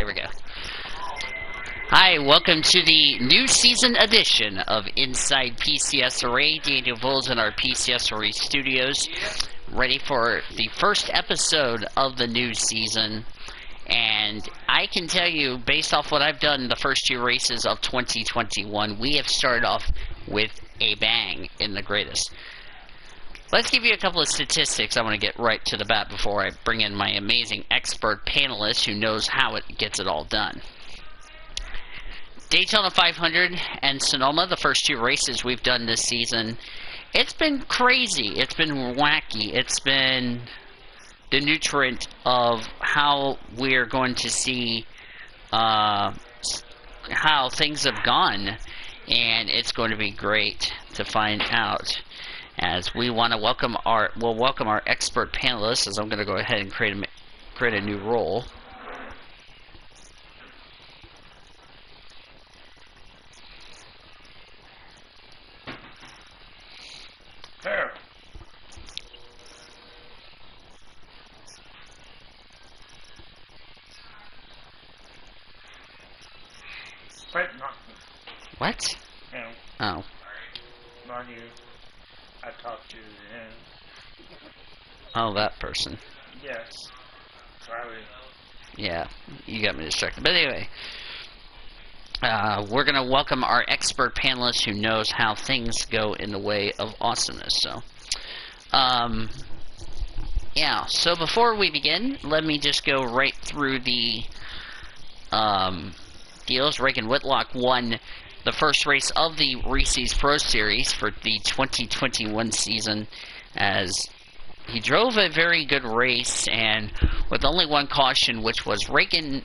There we go. Hi, welcome to the new season edition of Inside PCSRA. Daniel Voles in our PCSRA studios, ready for the first episode of the new season. And I can tell you, based off what I've done the first two races of 2021, we have started off with a bang in the greatest. Let's give you a couple of statistics. I want to get right to the bat before I bring in my amazing expert panelist who knows how it gets it all done. Daytona 500 and Sonoma, the first two races we've done this season, it's been crazy. It's been wacky. It's been the nutrient of how we're going to see how things have gone, and it's going to be great to find out. As we want to welcome our expert panelists, as I'm going to go ahead and create a new role. There. Wait, not me. What? No. Oh. Not you. I talked to him. Oh, that person. Yes. Sorry. Yeah, you got me distracted. But anyway, we're going to welcome our expert panelist who knows how things go in the way of awesomeness. So, yeah. So before we begin, let me just go right through the deals. Reagan Whitlock won the first race of the Reese's Pro Series for the 2021 season, as he drove a very good race, and with only one caution, which was O'Neal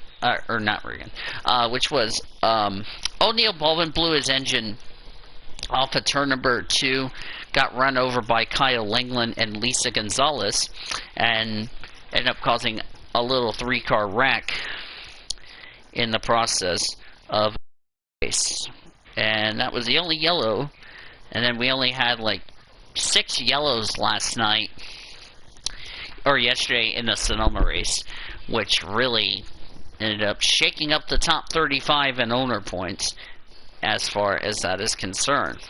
Baldwin blew his engine off of turn number 2, got run over by Kyle Langland and Lisa Gonzalez, and ended up causing a little 3-car wreck in the process of the race. And that was the only yellow, and then we only had like 6 yellows last night, or yesterday in the Sonoma race, which really ended up shaking up the top 35 in owner points as far as that is concerned.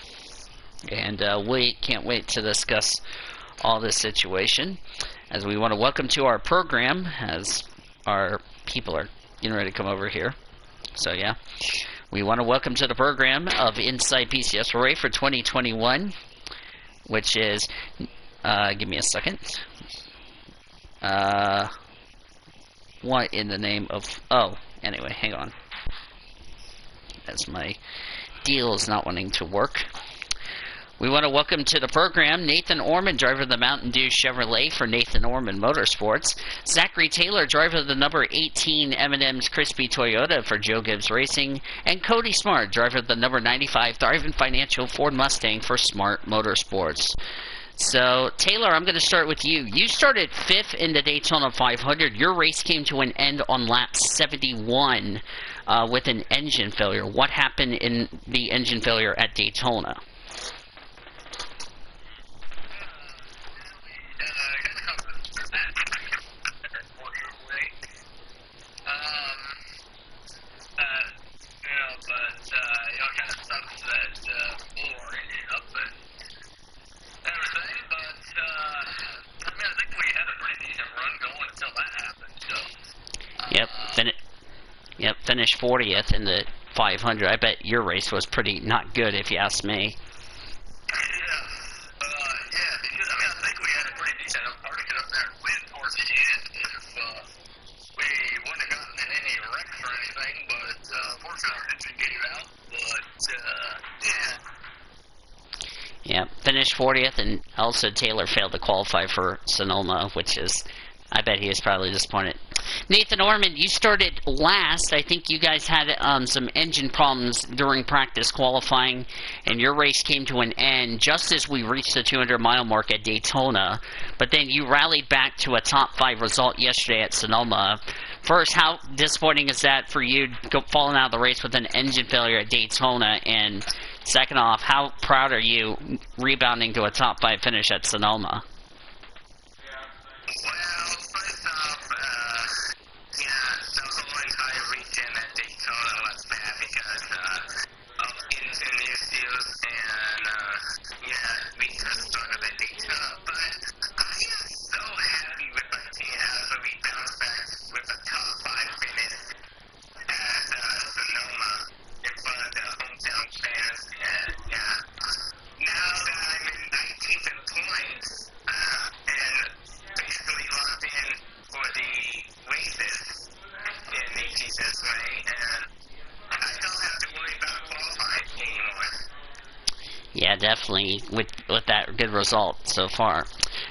And we can't wait to discuss all this situation, as we want to welcome to our program, as our people are getting ready to come over here. So yeah, we want to welcome to the program of Inside PCSRA for 2021, which is, give me a second. What in the name of, anyway, hang on. As my deal is not wanting to work. We want to welcome to the program Nathan Orman, driver of the Mountain Dew Chevrolet for Nathan Orman Motorsports. Zachary Taylor, driver of the number 18 M&M's Crispy Toyota for Joe Gibbs Racing. And Cody Smart, driver of the number 95 Thriving Financial Ford Mustang for Smart Motorsports. So, Taylor, I'm going to start with you. You started 5th in the Daytona 500. Your race came to an end on lap 71 with an engine failure. What happened in the engine failure at Daytona? Finished 40th in the 500. I bet your race was pretty not good, if you ask me. Yeah, because I think we had a pretty decent party get up there and win towards the end if we wouldn't have gotten in any wrecks or anything, but fortunately our engine gave out, but yeah, finished 40th, and also Taylor failed to qualify for Sonoma, which is, I bet he is probably disappointed. Nathan Orman, you started last. I think you guys had some engine problems during practice qualifying, and your race came to an end just as we reached the 200-mile mark at Daytona. But then you rallied back to a top 5 result yesterday at Sonoma. First, how disappointing is that for you, falling out of the race with an engine failure at Daytona? And second off, how proud are you rebounding to a top 5 finish at Sonoma? well, first off, that was always high Yeah, definitely with that good result so far.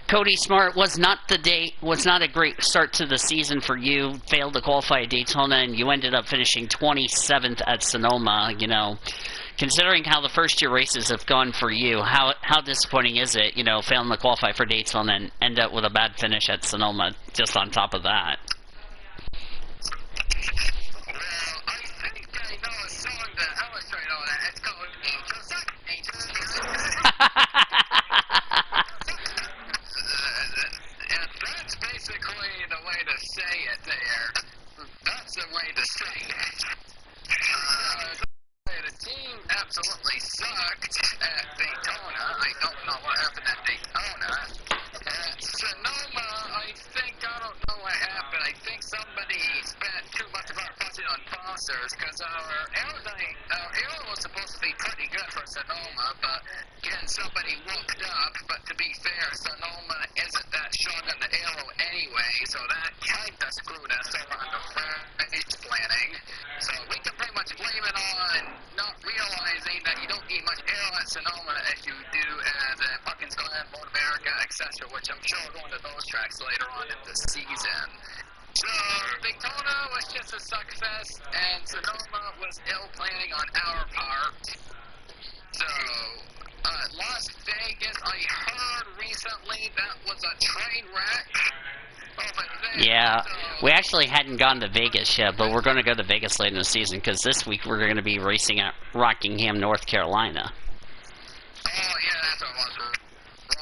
Cody Smart was not a great start to the season for you. Failed to qualify at Daytona, and you ended up finishing 27th at Sonoma. You know, considering how the first two races have gone for you, how disappointing is it? You know, failing to qualify for Daytona and end up with a bad finish at Sonoma. Just on top of that. Absolutely sucked at Daytona. I don't know what happened at Daytona. At Sonoma, I don't know what happened. I think somebody spent too much of our budget on sponsors because our aero was supposed to be pretty good for Sonoma, but again, somebody looked up. But to be fair, Sonoma isn't that strong on the aero anyway, so that kind of screwed us over on the race planning. So we can pretty much blame it on not realizing that you don't need much aero at Sonoma as you do at Watkins Glen, Road America, etc., which I'm sure we're going to those tracks later on in the season. So Daytona was just a suckfest, and Sonoma was ill planning on our part. So Las Vegas, I heard recently that was a train wreck. Yeah, we actually hadn't gone to Vegas yet, but we're going to go to Vegas later in the season because this week we're going to be racing at Rockingham, North Carolina. Oh, yeah, that's what it was.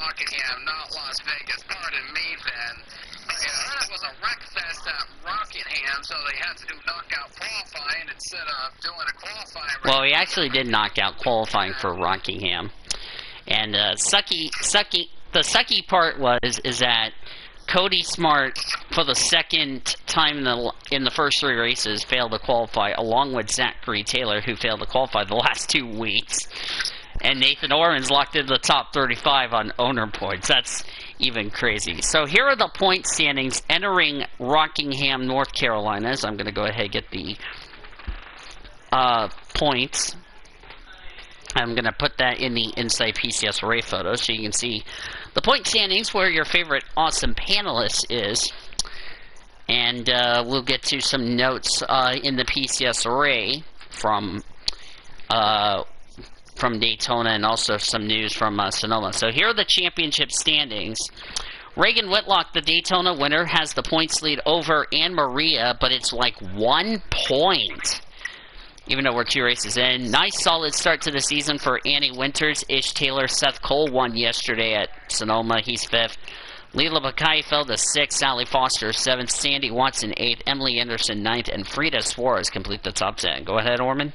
Rockingham, not Las Vegas. Pardon me, then. Yeah, that was a wreck fest at Rockingham, so they had to do knockout qualifying instead of doing a qualifying. Well, we actually did knockout qualifying for Rockingham. And the sucky part is that Cody Smart, for the second time in the first three races, failed to qualify, along with Zachary Taylor, who failed to qualify the last 2 weeks. And Nathan Orman's locked into the top 35 on owner points. That's even crazy. So here are the point standings entering Rockingham, North Carolina. So I'm going to go ahead and get the points. I'm going to put that in the Inside PCSRA photo so you can see the point standings where your favorite awesome panelist is. And we'll get to some notes in the PCSRA from Daytona and also some news from Sonoma. So here are the championship standings. Reagan Whitlock, the Daytona winner, has the points lead over Ann Maria, but it's like 1 point. Even though we're 2 races in. Nice solid start to the season for Annie Winters. Ish Taylor, Seth Cole won yesterday at Sonoma. He's 5th. Leela Bakai fell to 6th. Sally Foster 7th. Sandy Watson 8th. Emily Anderson 9th. And Frida Suarez complete the top 10. Go ahead, Orman.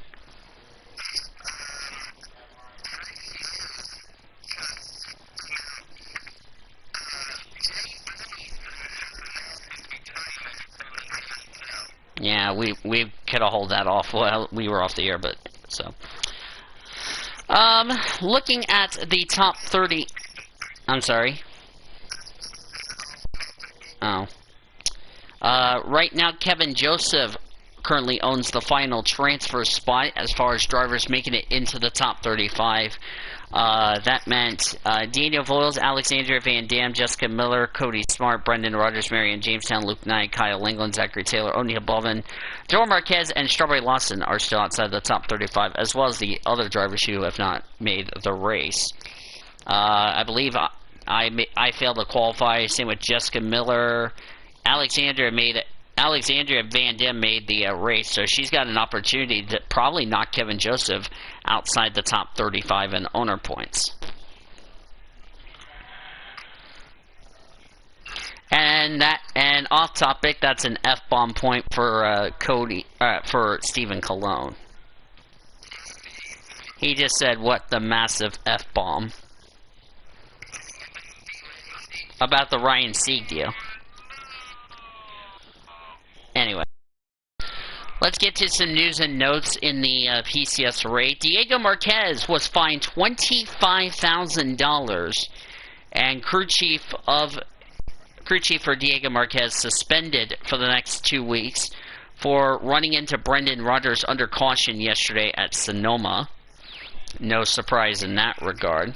Yeah, we could have hold that off. Well, we were off the air, but so. Looking at the top 30. I'm sorry. Oh. Right now, Kevin Joseph currently owns the final transfer spot as far as drivers making it into the top 35. That meant Daniel Voiles, Alexandria Van Dam, Jessica Miller, Cody Smart, Brendan Rogers, Marion Jamestown, Luke Knight, Kyle England, Zachary Taylor, O'Neill Baldwin, Joel Marquez, and Strawberry Lawson are still outside the top 35, as well as the other drivers who have not made the race. I believe I failed to qualify. Same with Jessica Miller. Alexandria Van Dam made the race, so she's got an opportunity to probably knock Kevin Joseph outside the top 35 in owner points. And off topic, that's an F-bomb point for for Stephen Colon. He just said, "What the massive F-bomb?" about the Ryan Sieg deal. Anyway, let's get to some news and notes in the PCSRA. Diego Marquez was fined $25,000, and crew chief for Diego Marquez suspended for the next 2 weeks for running into Brendan Rogers under caution yesterday at Sonoma. No surprise in that regard.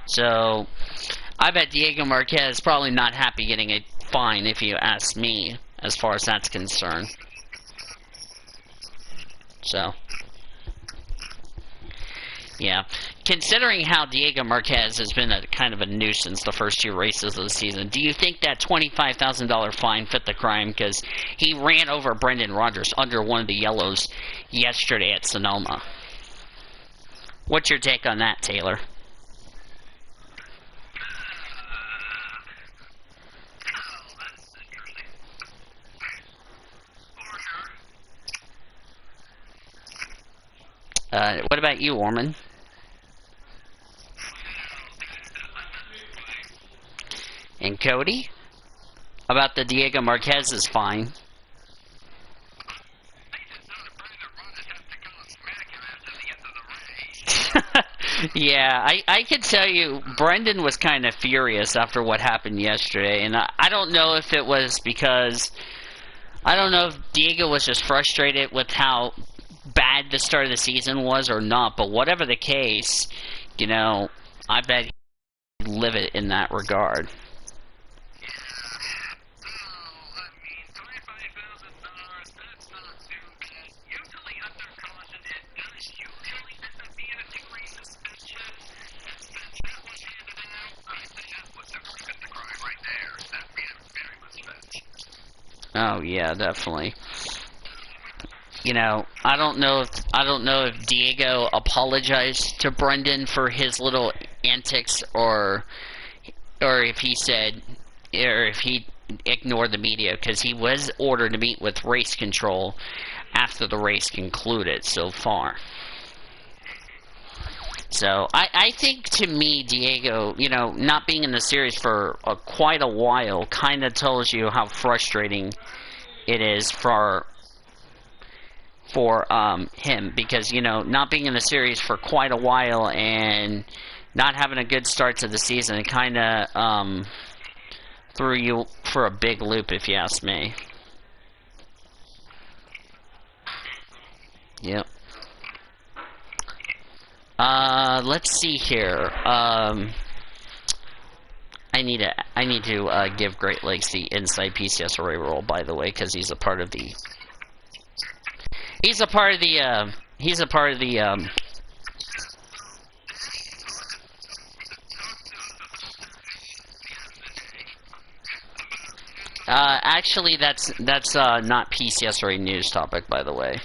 So, I bet Diego Marquez is probably not happy getting a fine, if you ask me, as far as that's concerned. So, yeah. Considering how Diego Marquez has been a kind of a nuisance the first 2 races of the season, do you think that $25,000 fine fit the crime? Because he ran over Brendan Rodgers under one of the yellows yesterday at Sonoma. What's your take on that, Taylor? What about you, Orman? And Cody? About the Diego Marquez's fine. Yeah, I can tell you, Brendan was kind of furious after what happened yesterday, and I don't know if it was because, I don't know if Diego was just frustrated with how bad the start of the season was or not, but whatever the case, you know, I bet he'd live it in that regard. Oh yeah, definitely. You know, I don't know if Diego apologized to Brendan for his little antics, or if he said, or if he ignored the media, because he was ordered to meet with race control after the race concluded so far. So, I think, to me, Diego, you know, not being in the series for quite a while kind of tells you how frustrating it is for him, because, you know, not being in the series for quite a while and not having a good start to the season kind of threw you for a big loop, if you ask me. Yep. Let's see here. I need to give Great Lakes the inside PCSRA role, by the way, because he's a part of the actually, that's not PCSRA news topic, by the way.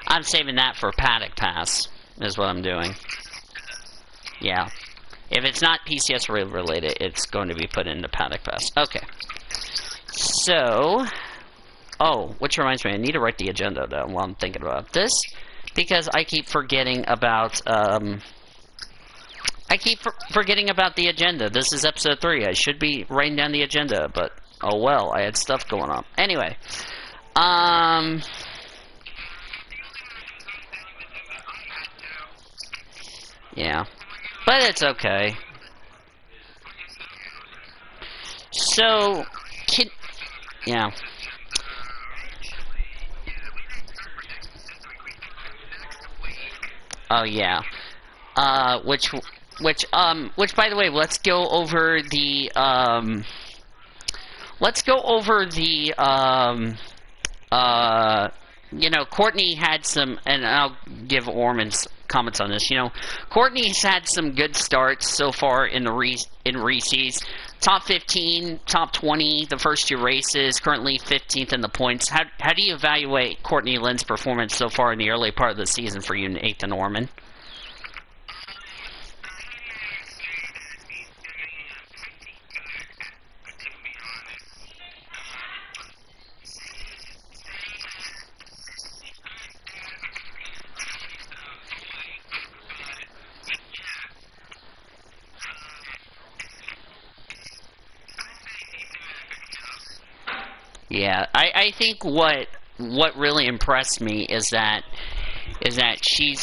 I'm saving that for Paddock Pass, is what I'm doing. Yeah. If it's not PCSRA related, it's going to be put into Paddock Pass. Okay. So, oh, which reminds me, I need to write the agenda down while I'm thinking about this, because I keep forgetting about, forgetting about the agenda. This is episode 3. I should be writing down the agenda, but, oh well, I had stuff going on. Anyway, yeah. But it's okay. So, yeah. Oh yeah. Which by the way, let's go over the you know, Courtney had some, and I'll give Orman's comments on this. You know, Courtney's had some good starts so far in the Reese's. Top 15, top 20, the first 2 races, currently 15th in the points. How do you evaluate Courtney Lynn's performance so far in the early part of the season for you, Nathan Orman? Yeah, I think what really impressed me is that she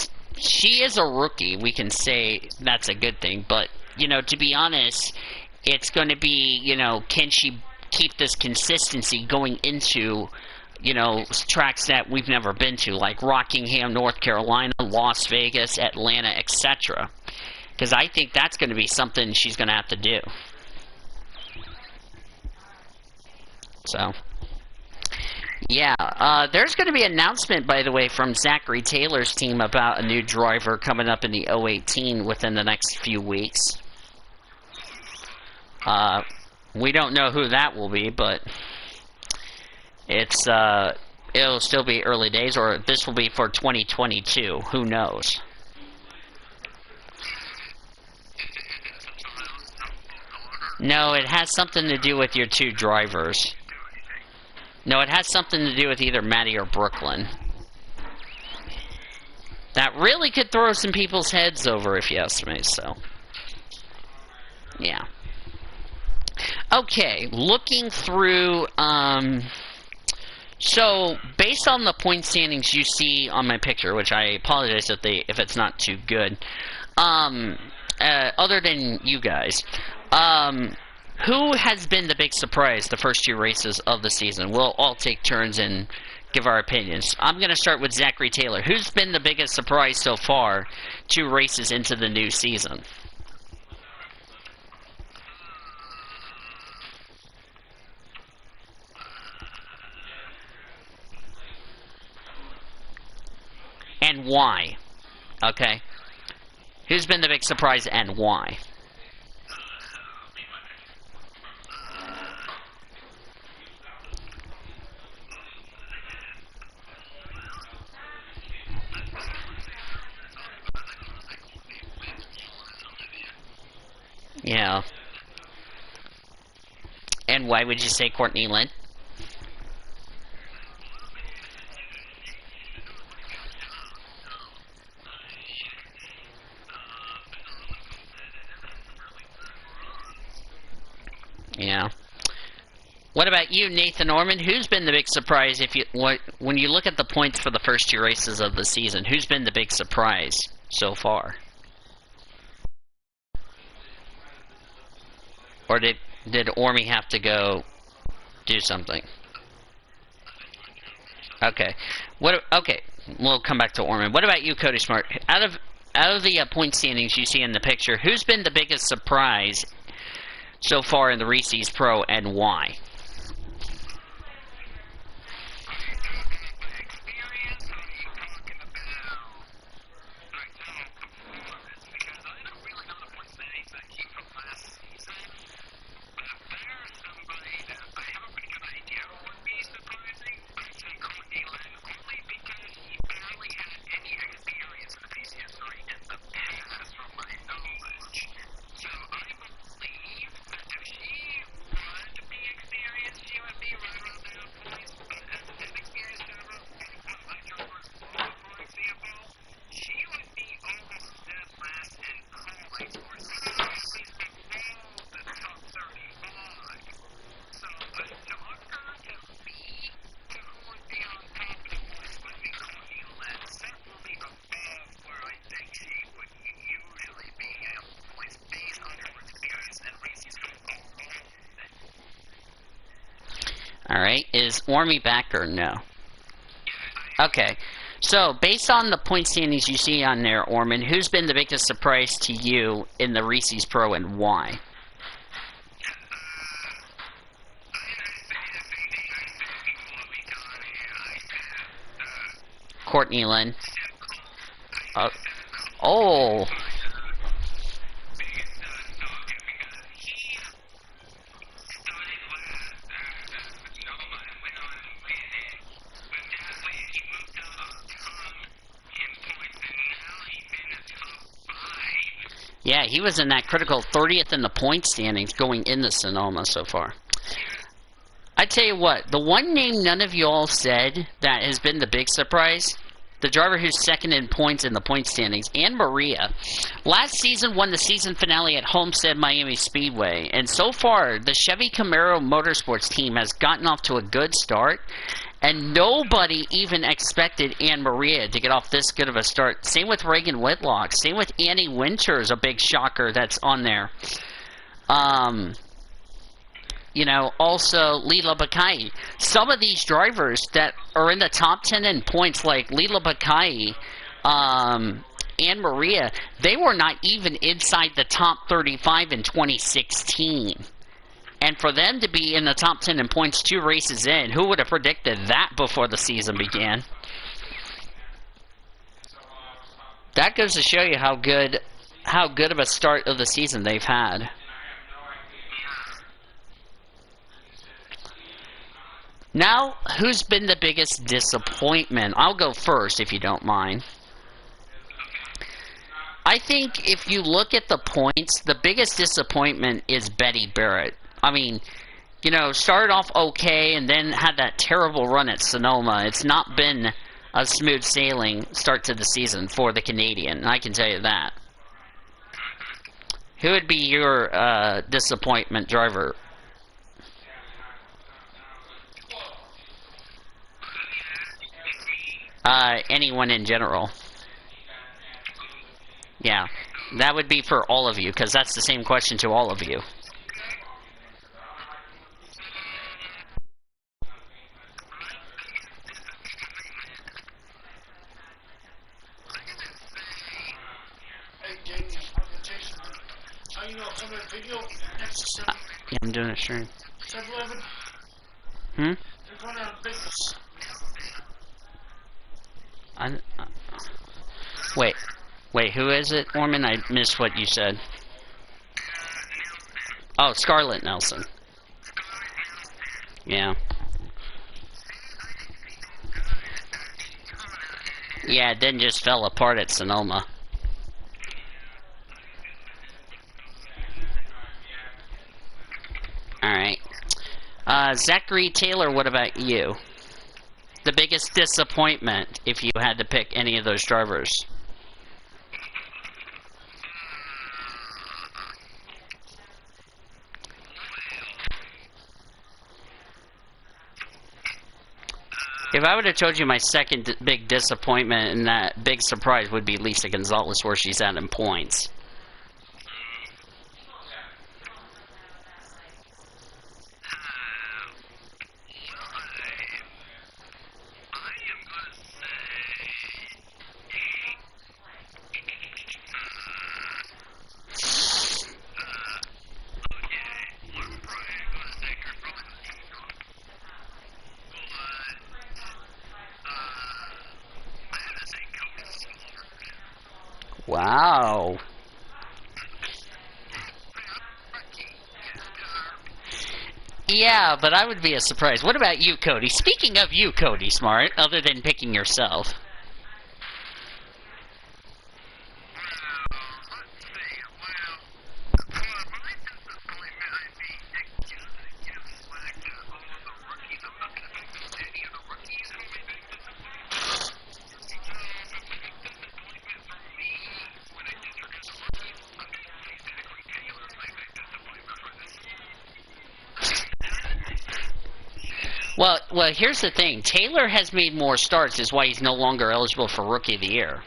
is a rookie. We can say that's a good thing, but you know, to be honest, it's going to be, you know, can she keep this consistency going into, you know, tracks that we've never been to, like Rockingham, North Carolina, Las Vegas, Atlanta, etc. Because I think that's going to be something she's going to have to do. So, yeah. There's going to be an announcement, by the way, from Zachary Taylor's team about a new driver coming up in the 018 within the next few weeks. We don't know who that will be, but it'll still be early days, or this will be for 2022. Who knows? No, it has something to do with your two drivers. No, it has something to do with either Maddie or Brooklyn. That really could throw some people's heads over, if you ask me, so. Yeah. Okay, looking through, so, based on the point standings you see on my picture, which I apologize if it's not too good, other than you guys, who has been the big surprise the first two races of the season? We'll all take turns and give our opinions. I'm going to start with Zachary Taylor. Who's been the biggest surprise so far 2 races into the new season? And why? Okay. Who's been the big surprise and why? Yeah. And why would you say Courtney Lynn? Yeah. What about you, Nathan Orman? Who's been the big surprise when you look at the points for the first 2 races of the season? Who's been the big surprise so far? Or did Ormy have to go do something? Okay. Okay, we'll come back to Orman. What about you, Cody Smart? Out of the point standings you see in the picture, who's been the biggest surprise so far in the Reese's Pro and why? Alright, is Ormy back or no? Okay, so based on the point standings you see on there, Orman, who's been the biggest surprise to you in the Reese's Pro and why? Courtney Lynn. Oh. Yeah, he was in that critical 30th in the point standings going into Sonoma so far. I tell you what, the one name none of you all said that has been the big surprise, the driver who's second in points in the point standings, Ann Maria. Last season won the season finale at Homestead Miami Speedway, and so far the Chevy Camaro Motorsports team has gotten off to a good start, and nobody even expected Ann Maria to get off this good of a start. Same with Reagan Whitlock. Same with Annie Winters, a big shocker that's on there. You know, also Lila Bakai. Some of these drivers that are in the top 10 in points, like Lila Bakai, and Maria, they were not even inside the top 35 in 2016. And for them to be in the top 10 in points 2 races in, who would have predicted that before the season began? That goes to show you how good of a start of the season they've had. Now, who's been the biggest disappointment? I'll go first if you don't mind. I think if you look at the points, the biggest disappointment is Betty Barrett. I mean, you know, started off okay and then had that terrible run at Sonoma. It's not been a smooth sailing start to the season for the Canadian, I can tell you that. Who would be your disappointment driver? Anyone in general. Yeah, that would be for all of you, because that's the same question to all of you. Yeah, I'm doing a stream. Hmm? Wait, who is it, Orman? I missed what you said. Oh, Scarlett Nelson. Yeah. Yeah, it then just fell apart at Sonoma. Alright. Zachary Taylor, what about you? The biggest disappointment if you had to pick any of those drivers. If I would have told you my second big disappointment and that big surprise would be Lisa Gonzalez, where she's at in points. Wow. Yeah, but I would be a surprise. What about you, Cody? Speaking of you, Cody Smart, other than picking yourself. Well, here's the thing. Taylor has made more starts, is why he's no longer eligible for Rookie of the Year.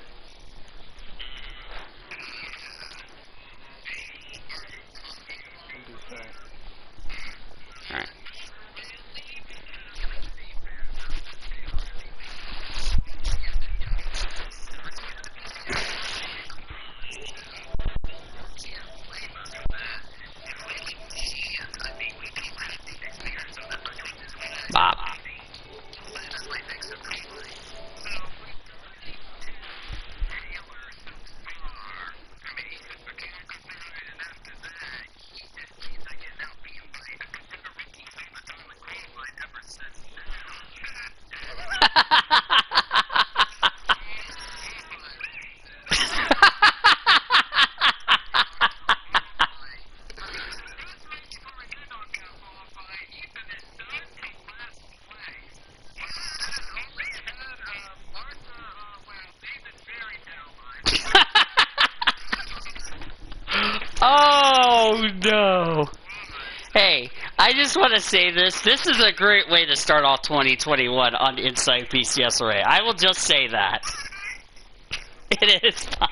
All right. Bob. Oh, no. Hey, I just want to say this. This is a great way to start off 2021 on Inside PCSRA. I will just say that. It is fun.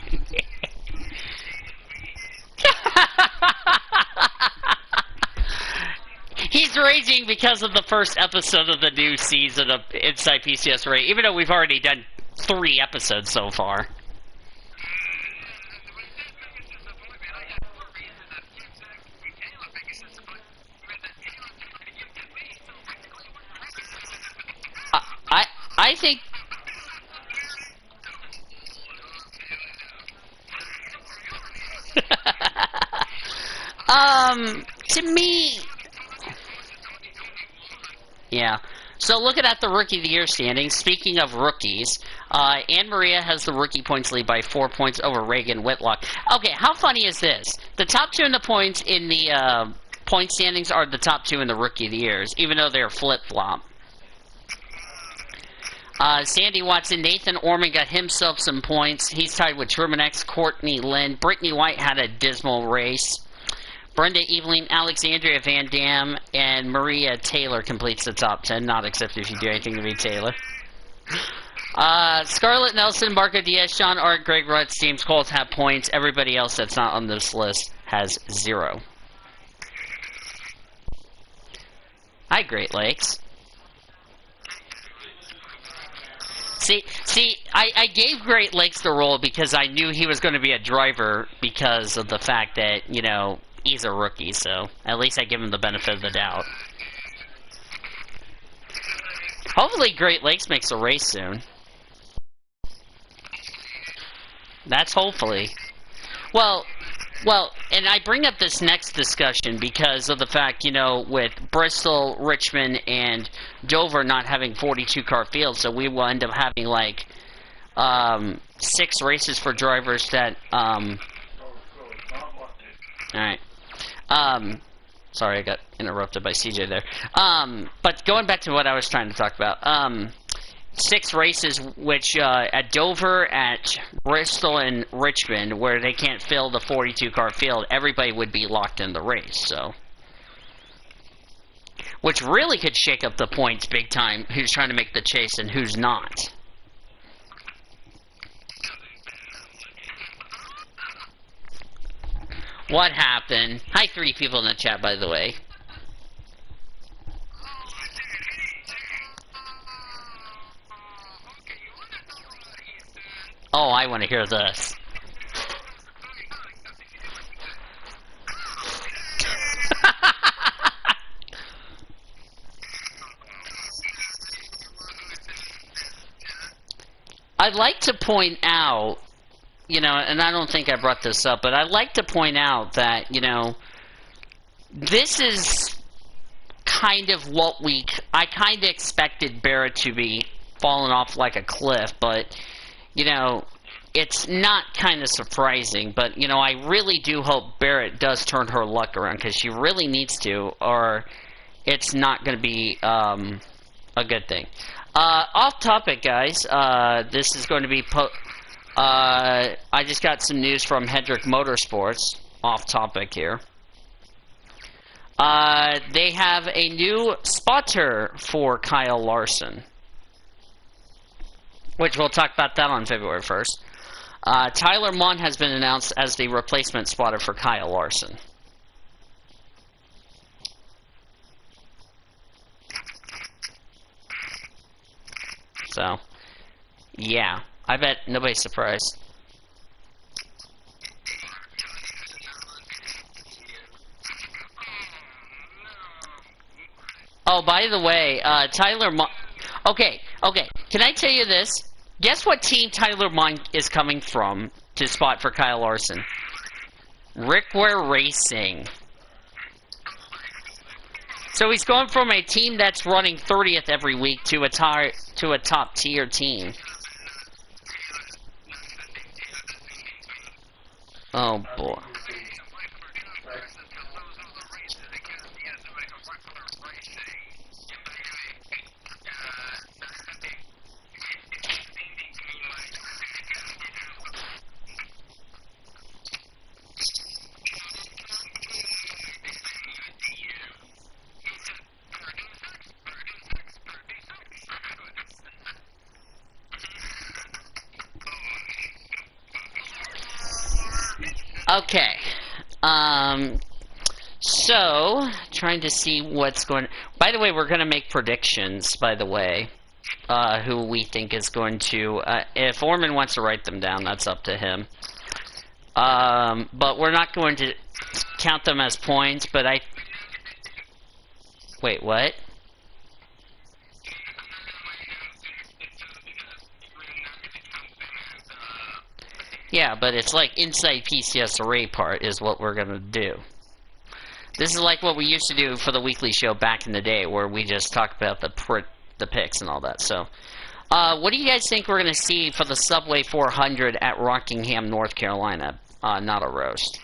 He's He's raging because of the first episode of the new season of Inside PCSRA, even though we've already done 3 episodes so far. I think... to me... Yeah. So looking at the Rookie of the Year standings, speaking of rookies, Anne Maria has the rookie points lead by 4 points over Reagan Whitlock. Okay, how funny is this? The top 2 in the points in the point standings are the top 2 in the Rookie of the Years, even though they're flip-flop. Sandy Watson, Nathan Orman got himself some points. He's tied with Truman X, Courtney Lynn. Brittany White had a dismal race. Brenda Evelyn, Alexandria Van Dam, and Maria Taylor completes the top 10. Not except if you do anything to beat Taylor. Scarlett Nelson, Marco Diaz, Sean Art, Greg Rutz, James Coles have points. Everybody else that's not on this list has 0. Hi, Great Lakes. See, I gave Great Lakes the role because I knew he was going to be a driver because of the fact that, you know, he's a rookie, so at least I give him the benefit of the doubt. Hopefully Great Lakes makes a race soon. That's hopefully. Well, and I bring up this next discussion because of the fact, you know, with Bristol, Richmond, and Dover not having 42-car fields, so we will end up having, like, 6 races for drivers that, Alright. Sorry, I got interrupted by CJ there. But going back to what I was trying to talk about, 6 races, which at Dover, at Bristol, and Richmond, where they can't fill the 42-car field, everybody would be locked in the race, so. Which really could shake up the points big time, who's trying to make the chase and who's not. What happened? Hi, 3 people in the chat, by the way. Oh, I want to hear this. I'd like to point out, you know, and I don't think I brought this up, but I'd like to point out that, you know, this is kind of what I kind of expected Barrett to be falling off like a cliff, but, you know, it's not kind of surprising, but, you know, I really do hope Barrett does turn her luck around, because she really needs to, or it's not going to be a good thing. Off topic, guys, this is going to be I just got some news from Hendrick Motorsports, off topic here. They have a new spotter for Kyle Larson, which we'll talk about that on February 1st. Tyler Munn has been announced as the replacement spotter for Kyle Larson. So, yeah, I bet nobody's surprised. Oh, by the way, Tyler Munn... Okay, can I tell you this? Guess what team Tyler Munn is coming from to spot for Kyle Larson? Rickware Racing. So he's going from a team that's running 30th every week to a top tier team. Oh boy. Okay. So, trying to see what's going... By the way, we're going to make predictions, by the way. Who we think is going to... if Orman wants to write them down, that's up to him. But we're not going to count them as points, but I... Wait, what? Yeah, but it's like inside PCSRA part is what we're gonna do. This is like what we used to do for the weekly show back in the day, where we just talked about the picks and all that. So, what do you guys think we're gonna see for the Subway 400 at Rockingham, North Carolina? Not a roast.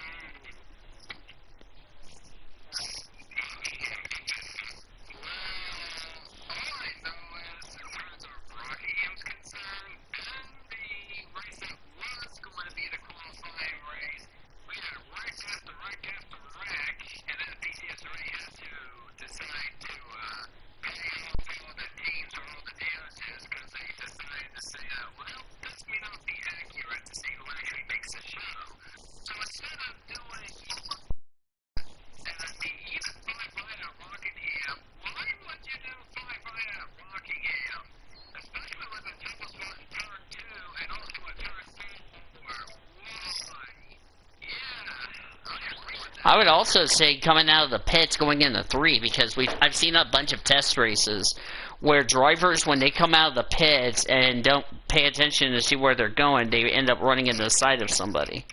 I would also say coming out of the pits going into 3, because I've seen a bunch of test races where drivers, when they come out of the pits and don't pay attention to see where they're going, they end up running into the side of somebody.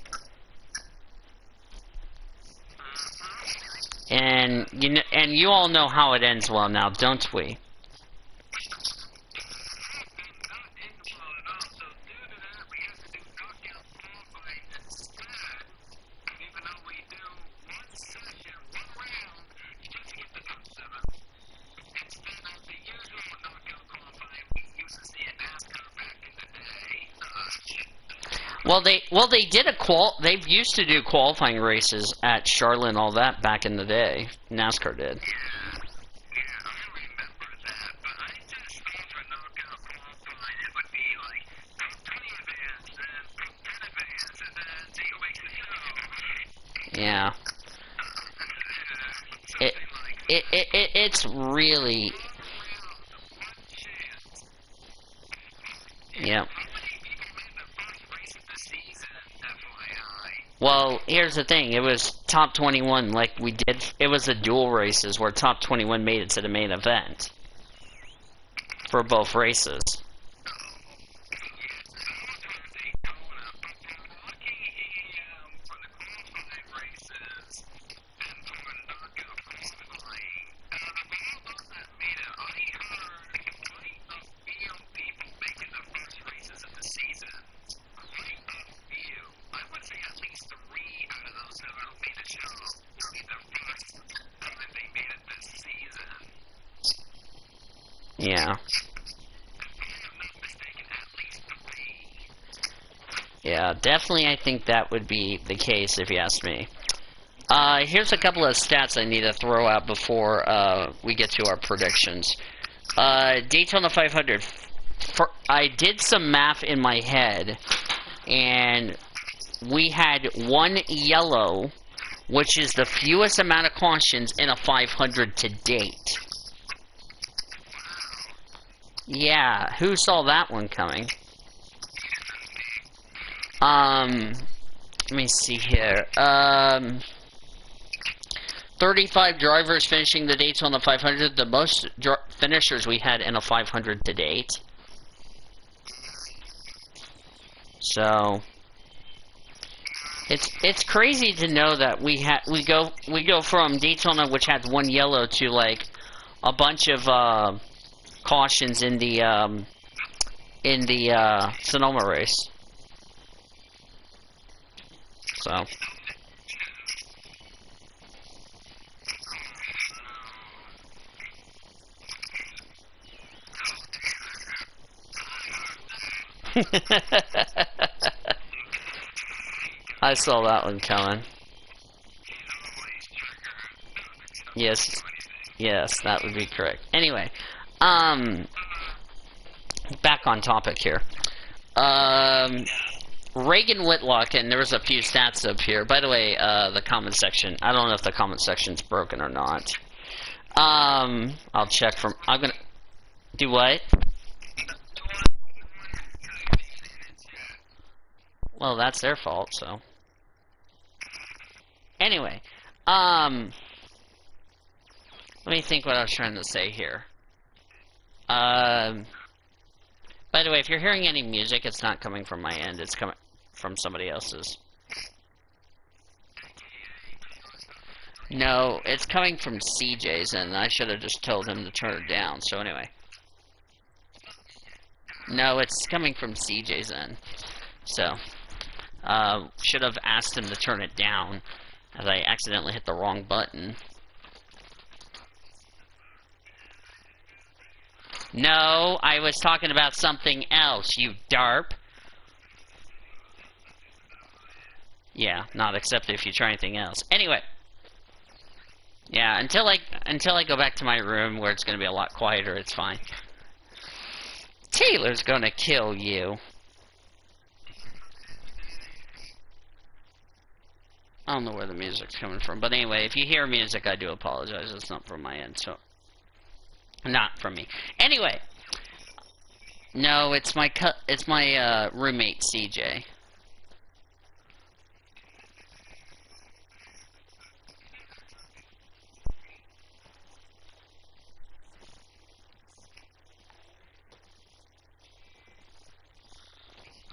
And you all know how it ends well now, don't we? They did they've used to do qualifying races at Charlotte and all that back in the day. NASCAR did. Yeah. It's really... Yeah. Well, here's the thing. It was top 21 like we did. It was the dual races where top 21 made it to the main event for both races. Yeah. Yeah, definitely I think that would be the case if you ask me. Here's a couple of stats I need to throw out before we get to our predictions. Daytona 500. I did some math in my head, and we had 1 yellow, which is the fewest amount of cautions in a 500 to date. Yeah, who saw that one coming? Let me see here. 35 drivers finishing the Daytona 500, the most finishers we had in a 500 to date. So it's crazy to know that we go from Daytona, which had 1 yellow, to like a bunch of cautions in the Sonoma race. So I saw that one coming. Yes, that would be correct. Anyway, back on topic here. Reagan Whitlock, and there was a few stats up here. By the way, the comment section. I don't know if the comment section's broken or not. I'll check from. I'm gonna do what? Well, that's their fault. So anyway, let me think what I was trying to say here. By the way, if you're hearing any music, it's not coming from my end. It's coming from somebody else's. No, it's coming from CJ's, and I should have just told him to turn it down. So anyway. No, it's coming from CJ's end. So, should have asked him to turn it down, as I accidentally hit the wrong button. No, I was talking about something else, you darp. Yeah, not accepted if you try anything else. Anyway. Yeah, until I go back to my room where it's going to be a lot quieter, it's fine. Taylor's going to kill you. I don't know where the music's coming from, but anyway, if you hear music, I do apologize. It's not from my end, so not from me. Anyway, no, it's my roommate CJ.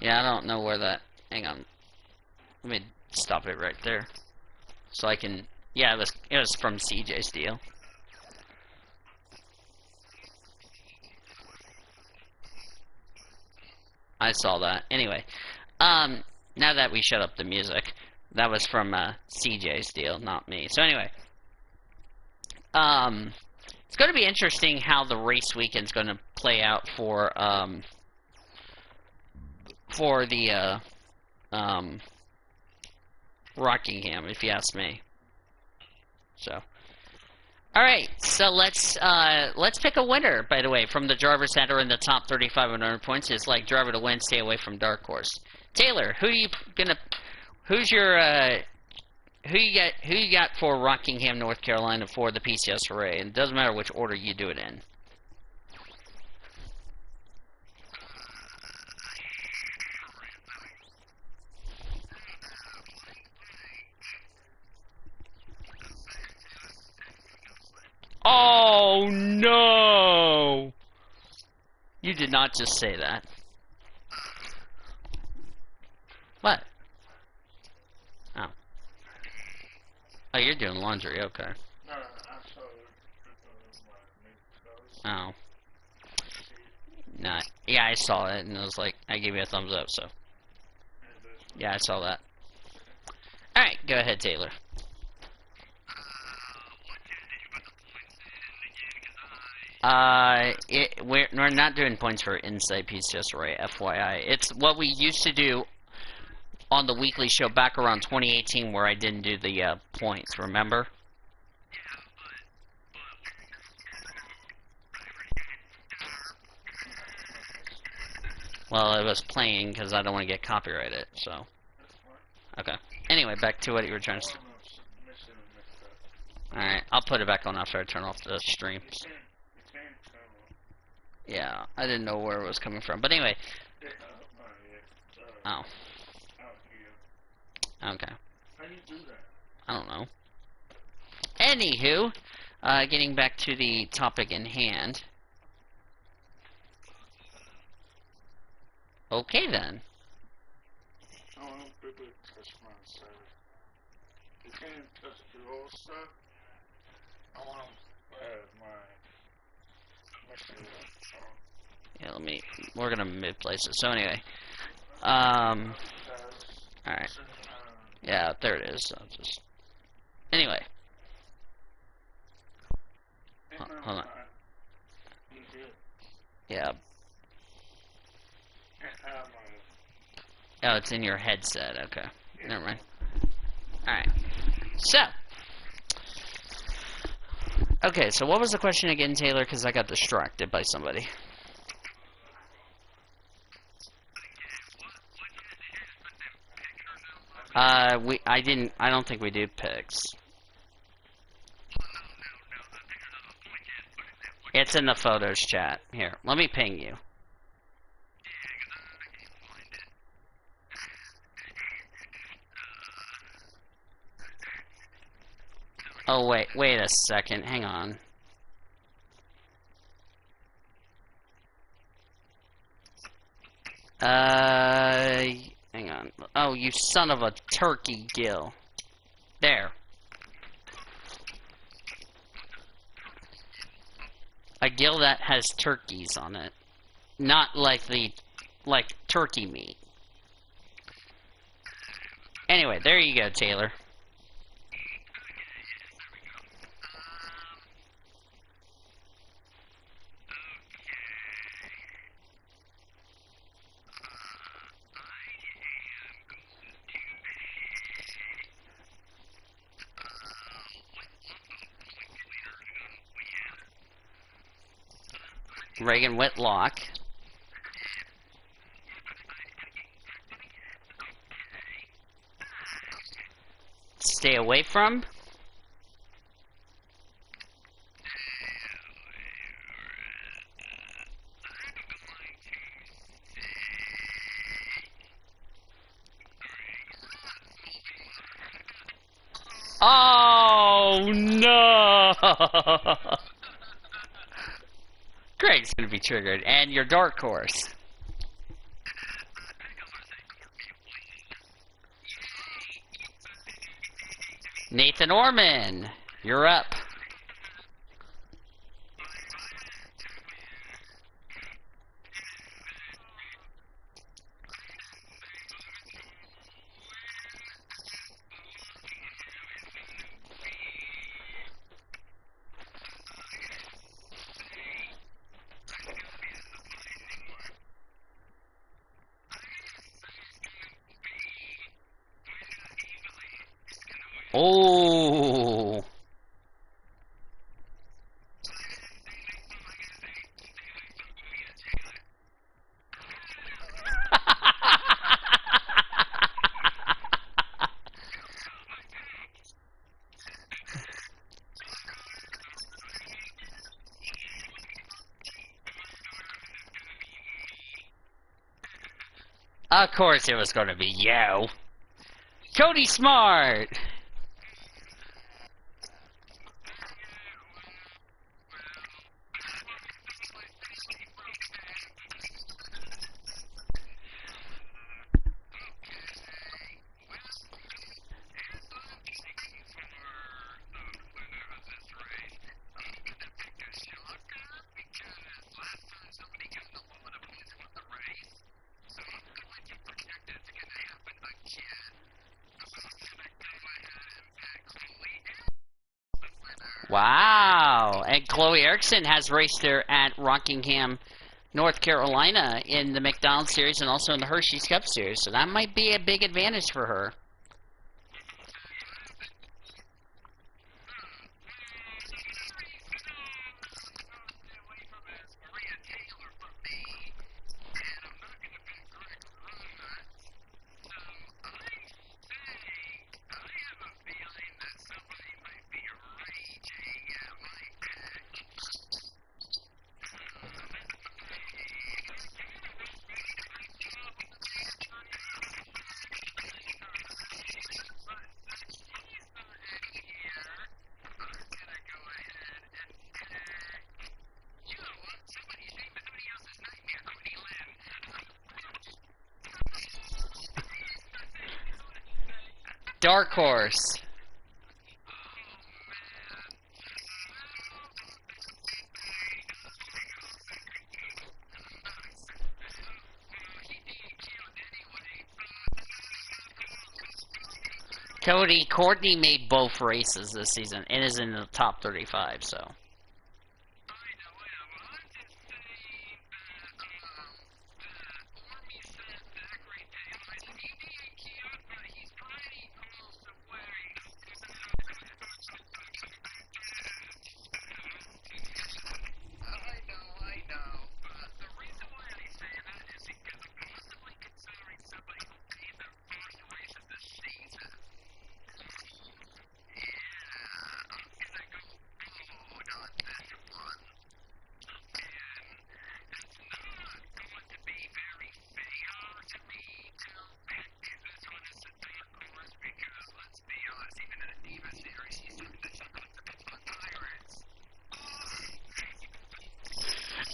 Yeah, I don't know where that. Hang on. Let me stop it right there, so I can. Yeah, it was from CJ's deal. I saw that. Anyway, now that we shut up the music, that was from CJ's deal, not me. So anyway, it's going to be interesting how the race weekend's going to play out for the Rockingham, if you ask me. So, all right. So let's pick a winner. By the way, from the drivers that are in the top 3,500 points, it's like driver to win. Stay away from dark horse. Taylor, who you gonna? Who's your? Who you got for Rockingham, North Carolina for the PCSRA? And it doesn't matter which order you do it in. Oh no! You did not just say that. What? Oh. Oh, you're doing laundry, okay. No, I saw my Oh. Nah. Yeah, I saw it, and it was like, I gave you a thumbs up, so. Yeah, I saw that. Alright, go ahead, Taylor. We're not doing points for Inside PCSRA, FYI. It's what we used to do on the weekly show back around 2018 where I didn't do the points, remember? Well, it was playing because I don't want to get copyrighted, so. Okay. Anyway, back to what you were trying to say. Alright, I'll put it back on after I turn off the stream. Yeah, I didn't know where it was coming from. But anyway. Oh. Okay. How do you do that? I don't know. Anywho, getting back to the topic in hand. Okay then. I want to touch myself. You can't touch the old stuff. I want to add Yeah, we're gonna mid-place it. So anyway. Alright. Yeah, there it is. I'll just... Anyway. Hold on. Yeah. Oh, it's in your headset. Okay. Never mind. Alright. So. Okay, so what was the question again, Taylor? Because I got distracted by somebody. I don't think we do picks. It's in the photos chat. Here, let me ping you. Oh, wait a second. Hang on. Hang on. Oh, you son of a turkey, Gil. There. A gill that has turkeys on it. Not like turkey meat. Anyway, there you go, Taylor. Reagan Whitlock. Stay away from. Oh no! Greg's gonna be triggered, and your dark horse. Nathan Orman, you're up. Oh. Of course it was gonna be you. Cody Smart! Wow! And Chloe Erickson has raced there at Rockingham, North Carolina in the McDonald's Series and also in the Hershey's Cup Series. So that might be a big advantage for her. Dark Horse. Courtney made both races this season and is in the top 35, so.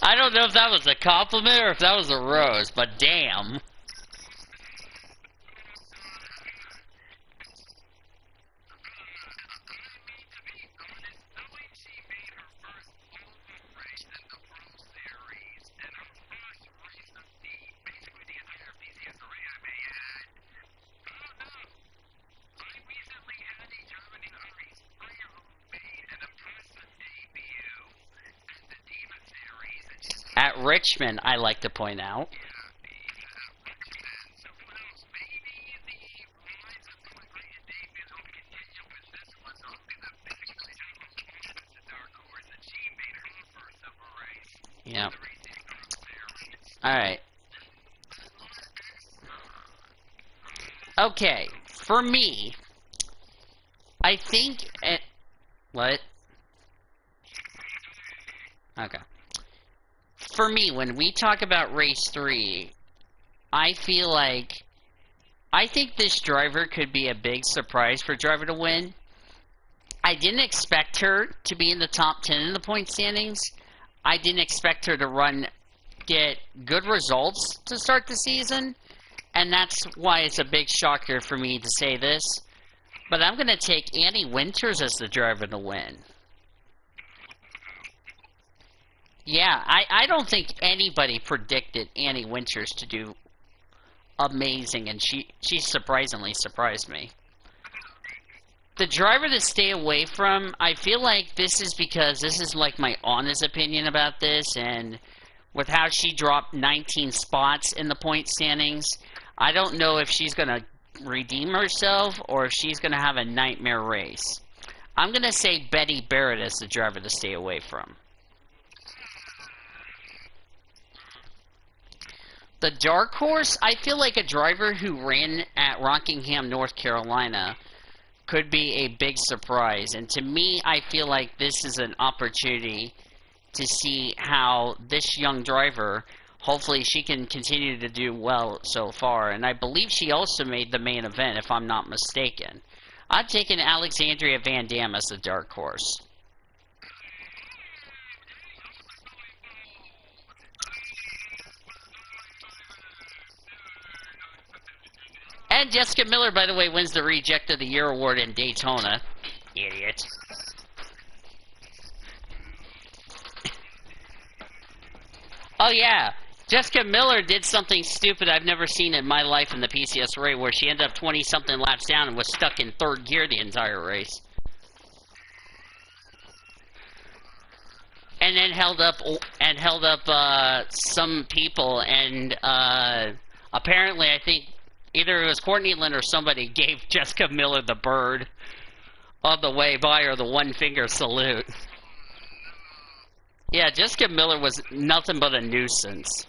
I don't know if that was a compliment or if that was a rose, but damn. At Richmond, I like to point out. Yeah. Alright. Okay, for me, I think what? Okay. For me, when we talk about race 3, I feel like I think this driver could be a big surprise for driver to win. I didn't expect her to be in the top 10 in the point standings. I didn't expect her to get good results to start the season, and that's why it's a big shocker for me to say this. But I'm going to take Annie Winters as the driver to win. Yeah, I don't think anybody predicted Annie Winters to do amazing, and she surprisingly surprised me. The driver to stay away from, I feel like this is because this is like my honest opinion about this, and with how she dropped 19 spots in the point standings, I don't know if she's going to redeem herself or if she's going to have a nightmare race. I'm going to say Betty Barrett as the driver to stay away from. The dark horse, I feel like a driver who ran at Rockingham, North Carolina could be a big surprise. And to me, I feel like this is an opportunity to see how this young driver, hopefully she can continue to do well so far. And I believe she also made the main event, if I'm not mistaken. I've taken Alexandria Van Dam as the dark horse. And Jessica Miller, by the way, wins the Reject of the Year award in Daytona. Idiot. Oh, yeah. Jessica Miller did something stupid I've never seen in my life in the PCSRA, where she ended up 20-something laps down and was stuck in third gear the entire race. And then held up some people, and apparently, I think either it was Courtney Lynn or somebody gave Jessica Miller the bird on the way by, or the one-finger salute. Yeah, Jessica Miller was nothing but a nuisance.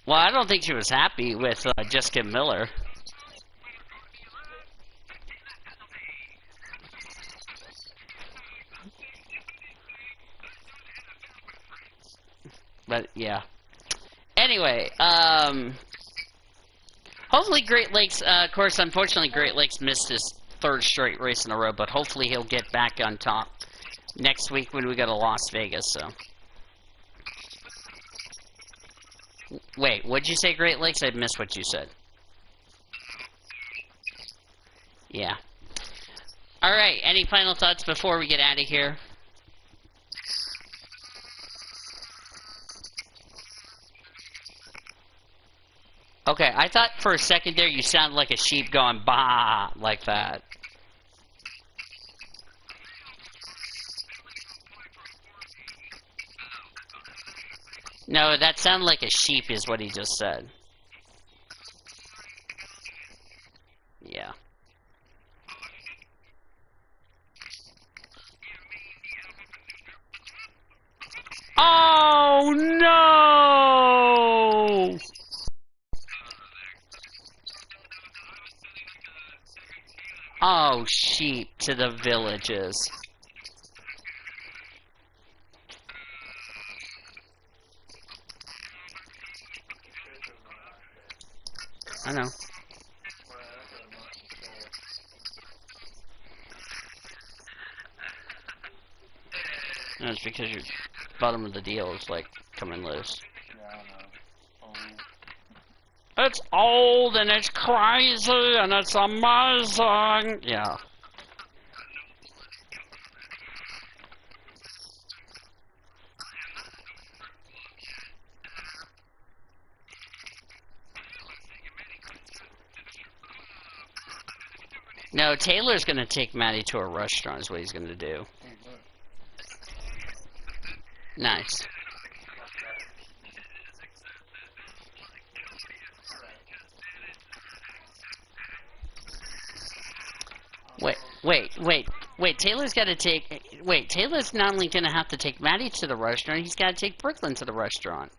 Well, I don't think she was happy with Jessica Miller. But, yeah. Anyway, hopefully Great Lakes, of course, unfortunately Great Lakes missed his third straight race in a row, but hopefully he'll get back on top next week when we go to Las Vegas, so. Wait, what'd you say, Great Lakes? I missed what you said. Yeah. Alright, any final thoughts before we get out of here? Okay, I thought for a second there you sounded like a sheep going bah, like that. No, that sounded like a sheep is what he just said. Yeah. Oh, no! Oh, sheep to the villages. I know. And it's because your bottom of the deal is, like, coming loose. Yeah, I know. It's old, and it's crazy, and it's amazing! Yeah. No, Taylor's gonna take Maddie to a restaurant is what he's gonna do. Nice. Wait, Taylor's gotta take... Wait, Taylor's not only gonna have to take Maddie to the restaurant, he's gotta take Brooklyn to the restaurant.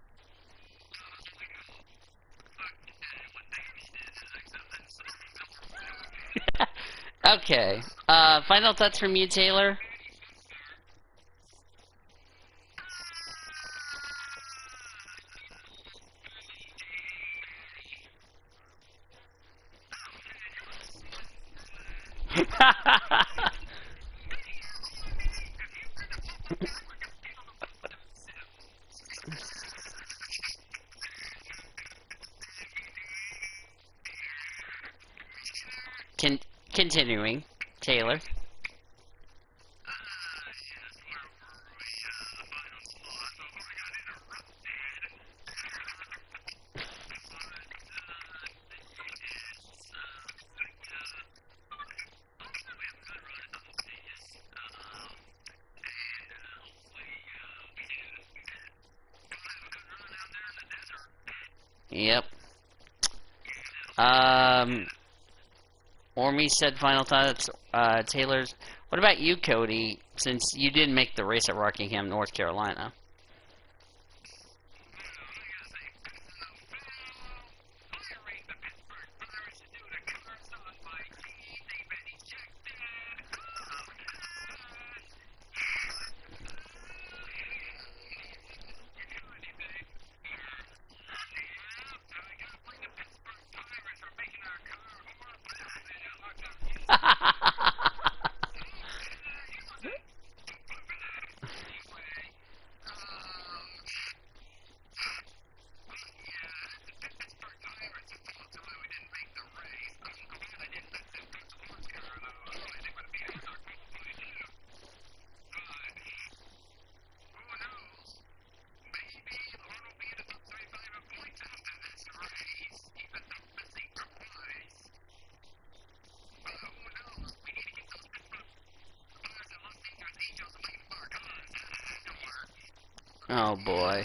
Okay. Final thoughts from you, Taylor? Continuing, Taylor. Yep. Ormy said final thoughts. Taylor's. What about you, Cody? Since you didn't make the race at Rockingham, North Carolina. Oh boy.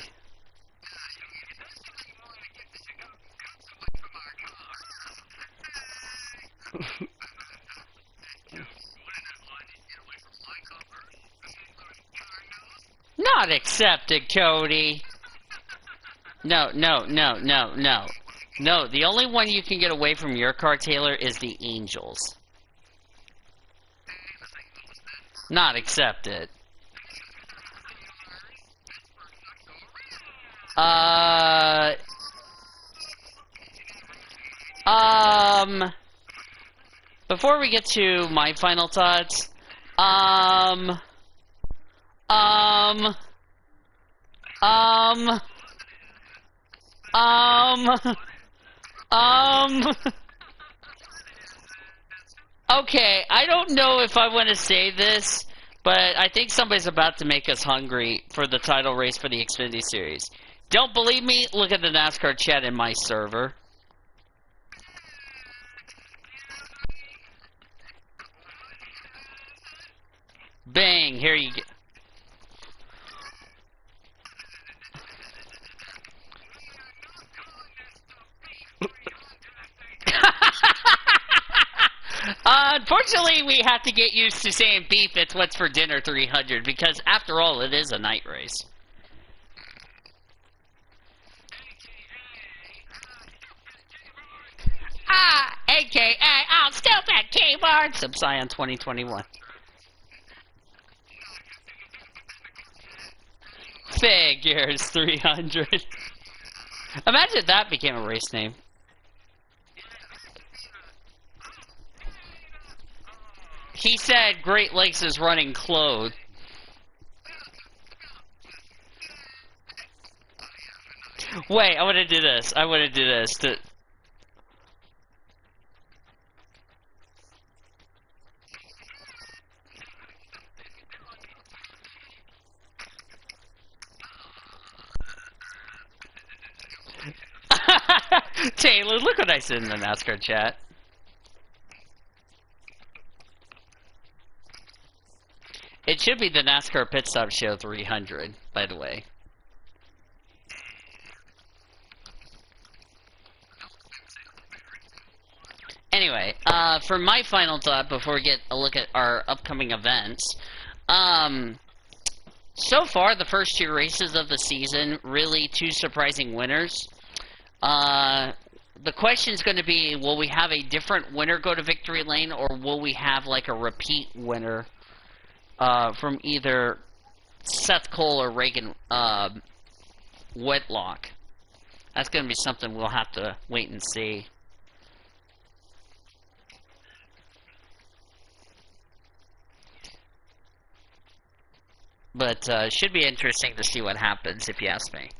Not accepted, Cody. No. No, the only one you can get away from your car, Taylor, is the Angels. Not accepted. Before we get to my final thoughts, okay, I don't know if I want to say this, but I think somebody's about to make us hungry for the title race for the Xfinity Series. Don't believe me? Look at the NASCAR chat in my server. Bang, here you go. Unfortunately, we have to get used to saying beef, it's what's for dinner 300, because after all, it is a night race. AKA, I'll still bet K-Bar. Subscion 2021. Figures 300. Imagine if that became a race name. He said Great Lakes is running clothed. Wait, I want to do this. I want to do this. Taylor, look what I said in the NASCAR chat. It should be the NASCAR Pit Stop Show 300, by the way. Anyway, for my final thought before we get a look at our upcoming events, so far the first two races of the season, really two surprising winners. The question is going to be, will we have a different winner go to victory lane, or will we have like a repeat winner from either Seth Cole or Reagan Whitlock? That's going to be something we'll have to wait and see. But should be interesting to see what happens, if you ask me.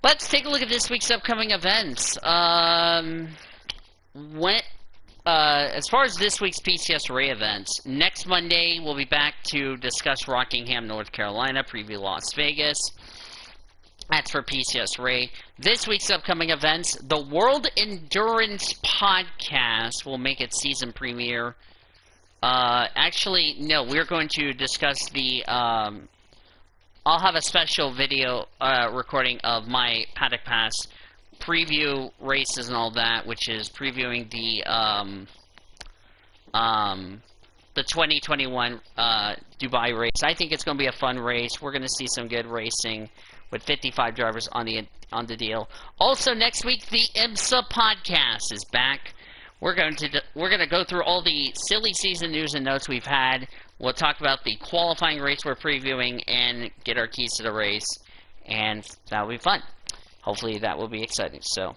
Let's take a look at this week's upcoming events. As far as this week's PCSRA events, next Monday we'll be back to discuss Rockingham, North Carolina, preview Las Vegas. That's for PCSRA. This week's upcoming events, the World Endurance Podcast will make its season premiere. Actually, no, we're going to discuss the, I'll have a special video, recording of my Paddock Pass preview races and all that, which is previewing the 2021, Dubai race. I think it's going to be a fun race. We're going to see some good racing with 55 drivers on the deal. Also, next week, the IMSA podcast is back. We're going to go through all the silly season news and notes we've had. We'll talk about the qualifying race we're previewing and get our keys to the race, and that'll be fun. Hopefully that will be exciting. So,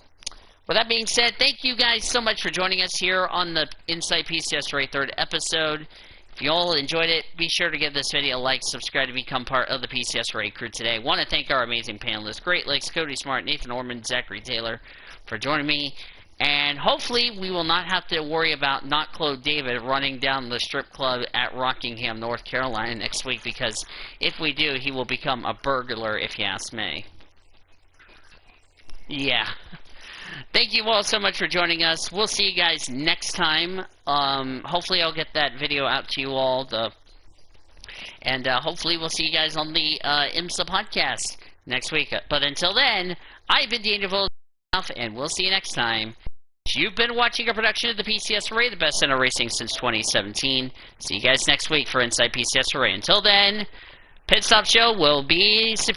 with that being said, thank you guys so much for joining us here on the Inside PCSRA 3rd episode. If you all enjoyed it, be sure to give this video a like, subscribe to become part of the PCSRA crew today. I want to thank our amazing panelists, Great Lakes, Cody Smart, Nathan Orman, Zachary Taylor, for joining me. And hopefully we will not have to worry about Not Claude David running down the strip club at Rockingham, North Carolina next week, because if we do, he will become a burglar, if you ask me. Yeah. Thank you all so much for joining us. We'll see you guys next time. Hopefully I'll get that video out to you all. And hopefully we'll see you guys on the IMSA podcast next week. But until then, I've been Daniel, and we'll see you next time. You've been watching a production of the PCSRA, the best center racing since 2017. See you guys next week for Inside PCSRA. Until then, Pit Stop Show will be superior.